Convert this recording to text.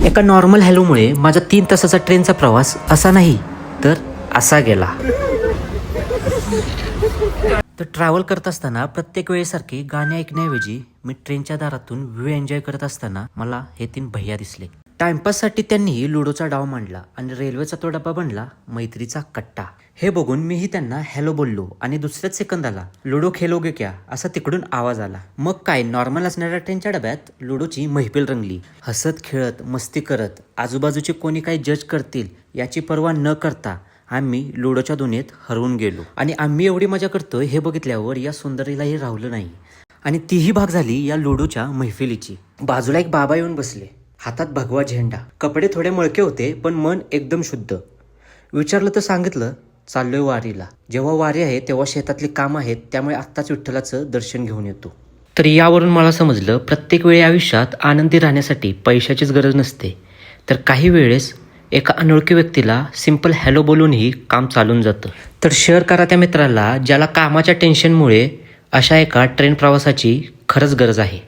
एका नॉर्मल हॅलोमुळे माझा 3 तासाचा ट्रेनचा प्रवास असा नाही तर असा गेला. तर ट्रॅव्हल करत असताना प्रत्येक वेळेसारखी गाणी ऐकण्याऐवजी मी ट्रेनच्या दारातून व्ह्यू एन्जॉय करत असताना मला हे 3 भैया दिसले. टाइमपाससाठी त्यांनी लुडोचा डाव मांडला आणि रेल्वेचा तो डब्बा बनला मैत्रीचा कट्टा. हे बघून मीही त्यांना हॅलो बोललो आणि दुसऱ्याच सेकंदाला लुडो खेलोगे क्या असा तिकडून आवाज आला. मग काय नॉर्मल असणाऱ्या ट्रेनच्या डब्यात लुडोची मैफिल रंगली. हसत खेळत मस्ती करत आजूबाजूचे कोणी काही जज करतील याची पर्वा न करता आम्ही लुडोच्या दुनियेत हरवून गेलो. आणि आम्ही एवढी मजा करतोय हे बघितल्यावर या सुंदरीलाही राहुलं नाही आणि तीही भाग झाली या लुडोच्या मैफिलीची. बाजूला एक बाबा येऊन बसले, हातात भगवा झेंडा. कपडे थोडे मळके होते पण मन एकदम शुद्ध. विचारलं तर सांगितलं चाललोय वारीला. जेव्हा वारी आहे तेव्हा शेतातली कामं आहेत, त्यामुळे आत्ताच विठ्ठलाचं दर्शन घेऊन येतो. तर यावरून मला समजलं प्रत्येक वेळी आयुष्यात आनंदी राहण्यासाठी पैशाचीच गरज नसते, तर काही वेळेस एका अनोळखी व्यक्तीला सिंपल हॅलो बोलूनही काम चालून जातं. तर शेअर करा त्या मित्राला ज्याला कामाच्या टेन्शनमुळे अशा एका ट्रेन प्रवासाची खरंच गरज आहे.